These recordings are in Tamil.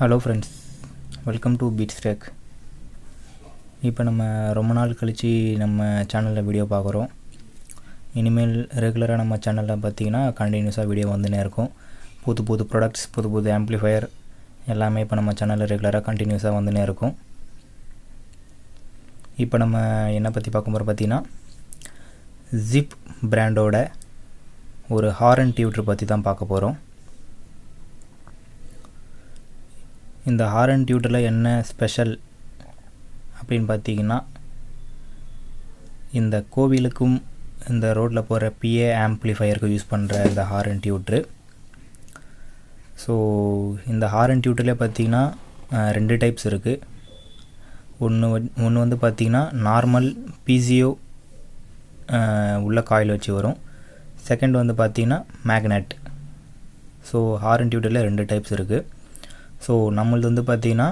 Hello friends, welcome to Beats Tech. இப்போ நம்ம ரொம்ப நாள் கழித்து நம்ம சேனலில் வீடியோ பார்க்குறோம். இனிமேல் ரெகுலராக நம்ம சேனலில் பார்த்திங்கன்னா கண்டினியூஸாக வீடியோ வந்துன்னே இருக்கும். புது புது ப்ராடக்ட்ஸ், புது புது ஆம்ப்ளிஃபையர் எல்லாமே இப்போ நம்ம சேனலில் ரெகுலராக கண்டினியூஸாக வந்துன்னே இருக்கும். இப்போ நம்ம என்ன பற்றி பார்க்க போகிறோம் பார்த்திங்கன்னா, ஜிப் பிராண்டோட ஒரு ஹாரன் டியூட்டர் பற்றி தான் பார்க்க போகிறோம். இந்த ஹாரன் டியூட்டரில் என்ன ஸ்பெஷல் அப்படின்னு பார்த்தீங்கன்னா, இந்த கோவிலுக்கும் இந்த ரோட்டில் போகிற பிஏ ஆம்ப்ளிஃபையருக்கு யூஸ் பண்ணுற இந்த ஹாரன் டியூட்ரு. ஸோ இந்த ஹாரன் டியூட்டரில் பார்த்திங்கன்னா 2 டைப்ஸ் இருக்குது. ஒன்று வந்து பார்த்திங்கன்னா நார்மல் பிசிஓ உள்ள காயில் வச்சு வரும். செகண்ட் வந்து பார்த்திங்கன்னா மேக்னெட். ஸோ ஹாரன் டியூட்டரில் 2 டைப்ஸ் இருக்குது. ஸோ நம்மளது வந்து பார்த்திங்கன்னா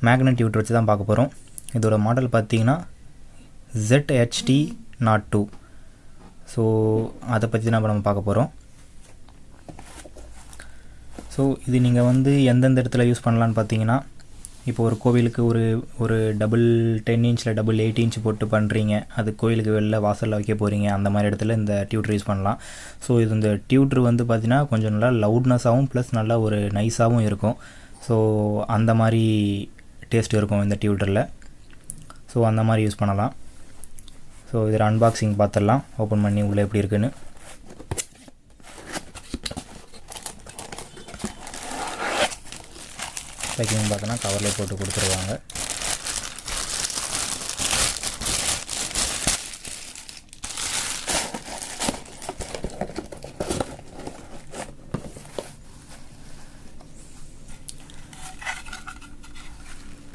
மேக்னெட் டியூட்டர் வச்சு தான் பார்க்க போகிறோம். இதோட மாடல் பார்த்திங்கன்னா ZHT02. ஸோ அதை பற்றி தான் நம்ம பார்க்க போகிறோம். ஸோ இது நீங்கள் வந்து எந்தெந்த இடத்துல யூஸ் பண்ணலான்னு பார்த்தீங்கன்னா, இப்போ ஒரு கோவிலுக்கு ஒரு டபுள் 10 இன்ச்சில் டபுள் 8 இன்ச் போட்டு பண்ணுறீங்க, அது கோவிலுக்கு வெளில வாசலில் வைக்க போகிறீங்க, அந்த மாதிரி இடத்துல இந்த டியூட்டர் யூஸ் பண்ணலாம். ஸோ இது இந்த டியூட்டர் வந்து பார்த்திங்கன்னா கொஞ்சம் நல்லா லவுட்னஸாகவும் ப்ளஸ் நல்லா ஒரு நைஸாகவும் இருக்கும். ஸோ அந்த மாதிரி டேஸ்ட் இருக்கும் இந்த டியூட்டரில். ஸோ அந்த மாதிரி யூஸ் பண்ணலாம். ஸோ இதில் அன்பாக்சிங் பார்த்துடலாம், ஓப்பன் பண்ணி உள்ளே எப்படி இருக்குன்னு. பேக்கிங் பார்த்தோன்னா கவரில் போட்டு கொடுத்துருவாங்க.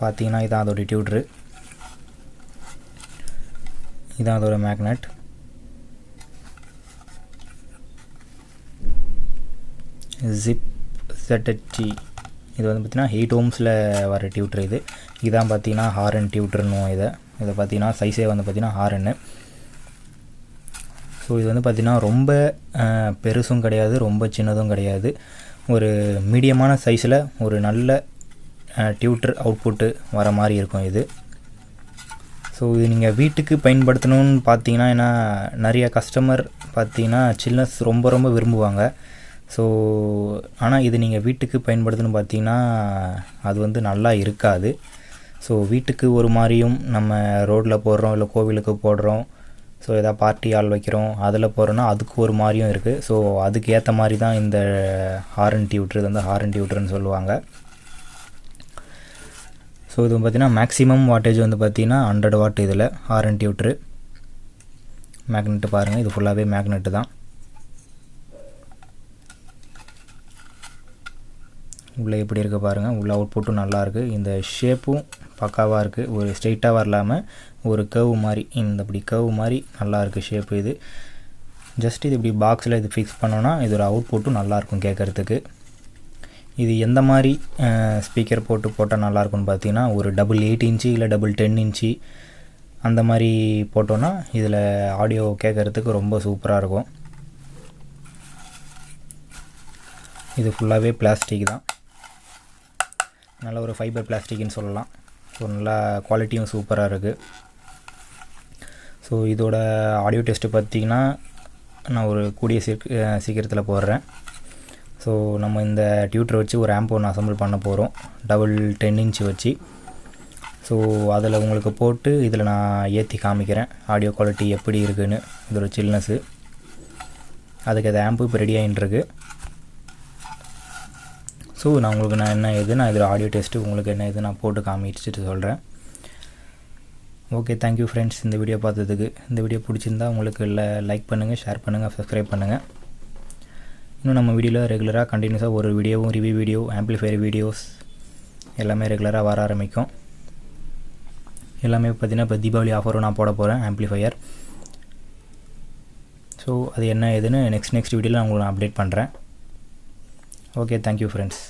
பார்த்தீங்கன்னா இதான் அதோட டியூட்ரு, இதான் அதோட மேக்னெட். ZIPP ZHT இது வந்து பார்த்திங்கன்னா 8 ohmஸில் வர டியூட்ரு. இதான் பார்த்திங்கன்னா ஹாரன் டியூட்டர்னு. இதை பார்த்திங்கன்னா சைஸே வந்து பார்த்திங்கன்னா ஹாரன்னு. ஸோ இது வந்து பார்த்திங்கன்னா ரொம்ப பெருசும் கிடையாது, ரொம்ப சின்னதும் கிடையாது. ஒரு மீடியமான சைஸில் ஒரு நல்ல டியூட்டர் அவுட்புட்டு வர மாதிரி இருக்கும் இது. ஸோ இது நீங்கள் வீட்டுக்கு பயன்படுத்தணும்னு பார்த்தீங்கன்னா, ஏன்னா நிறைய கஸ்டமர் பார்த்திங்கன்னா சில்னஸ் ரொம்ப ரொம்ப விரும்புவாங்க. ஸோ ஆனால் இது நீங்கள் வீட்டுக்கு பயன்படுத்தணும்னு பார்த்தீங்கன்னா அது வந்து நல்லா இருக்காது. ஸோ வீட்டுக்கு ஒரு மாதிரியும், நம்ம ரோட்டில் போடுறோம் இல்லை கோவிலுக்கு போடுறோம், ஸோ எதாவது பார்ட்டி ஆள் வைக்கிறோம் அதில் போடுறோன்னா அதுக்கு ஒரு மாதிரியும் இருக்குது. ஸோ அதுக்கு ஏற்ற மாதிரி தான் இந்த ஹாரன் டியூட்ரு, இது வந்து ஹாரன் டியூட்டர்னு சொல்லுவாங்க. ஸோ இது பார்த்திங்கன்னா மேக்ஸிமம் வாட்டேஜ் வந்து பார்த்திங்கன்னா 100 வாட் இதில் ஹாரன் டியூட்ரு. மேக்னெட்டு பாருங்கள், இது ஃபுல்லாகவே மேக்னெட்டு தான். உள்ளே எப்படி இருக்க பாருங்கள், உள்ள அவுட்புட்டும் நல்லாயிருக்கு. இந்த ஷேப்பும் பக்காவாக இருக்குது, ஒரு ஸ்ட்ரெயிட்டாக வரலாமல் ஒரு கர்வ் மாதிரி, இந்த இப்படி கர்வ் மாதிரி நல்லாயிருக்கு ஷேப்பு. இது ஜஸ்ட் இது இப்படி பாக்ஸில் இது ஃபிக்ஸ் பண்ணோன்னா இதோட அவுட்புட்டும் நல்லாயிருக்கும் கேட்குறதுக்கு. இது எந்த மாதிரி ஸ்பீக்கர் போட்டால் நல்லாயிருக்குன்னு பார்த்தீங்கன்னா, ஒரு டபுள் 8 இன்ச்சு இல்லை டபுள் 10 இன்ச்சு அந்த மாதிரி போட்டோன்னா இதில் ஆடியோ கேட்குறதுக்கு ரொம்ப சூப்பராக இருக்கும். இது ஃபுல்லாகவே பிளாஸ்டிக் தான், நல்ல ஒரு ஃபைபர் பிளாஸ்டிக்னு சொல்லலாம். ஸோ நல்லா குவாலிட்டியும் சூப்பராக இருக்குது. ஸோ இதோட ஆடியோ டெஸ்ட்டு பார்த்திங்கன்னா நான் ஒரு கூடிய சீக்கிரத்தில் போடுறேன். ஸோ நம்ம இந்த டியூட்டர் வச்சு ஒரு ஆம்ப் ஒன்று அசம்பிள் பண்ண போகிறோம், டபுள் 10 இன்ச் வச்சு. ஸோ அதில் உங்களுக்கு போட்டு இதில் நான் ஏற்றி காமிக்கிறேன் ஆடியோ குவாலிட்டி எப்படி இருக்குதுன்னு, இதோட சில்னஸ்ஸு. அதுக்கு அது ஆம்பு இப்போ ரெடி ஆகிட்டுருக்கு. ஸோ நான் உங்களுக்கு நான் இதில் ஆடியோ டெஸ்ட்டு உங்களுக்கு என்ன இது நான் போட்டு காமிச்சிட்டு சொல்கிறேன். ஓகே, தேங்க்யூ ஃப்ரெண்ட்ஸ் இந்த வீடியோ பார்த்ததுக்கு. இந்த வீடியோ பிடிச்சிருந்தா உங்களுக்கு லைக் பண்ணுங்கள், ஷேர் பண்ணுங்கள், சப்ஸ்கிரைப் பண்ணுங்கள். இன்னும் நம்ம வீடியோவில் ரெகுலராக கண்டினியூஸாக ஒரு வீடியோவும், ரிவ்யூ வீடியோ, ஆம்ப்ளிஃபையர் வீடியோஸ் எல்லாமே ரெகுலராக வர ஆரம்பிக்கும். எல்லாமே பார்த்திங்கன்னா இப்போ தீபாவளி ஆஃபரும் நான் போட போகிறேன் ஆம்ப்ளிஃபையர். ஸோ அது என்ன ஏதுன்னு நெக்ஸ்ட் வீடியோவில் நான் உங்களுக்கு அப்டேட் பண்ணுறேன். Okay, thank you friends.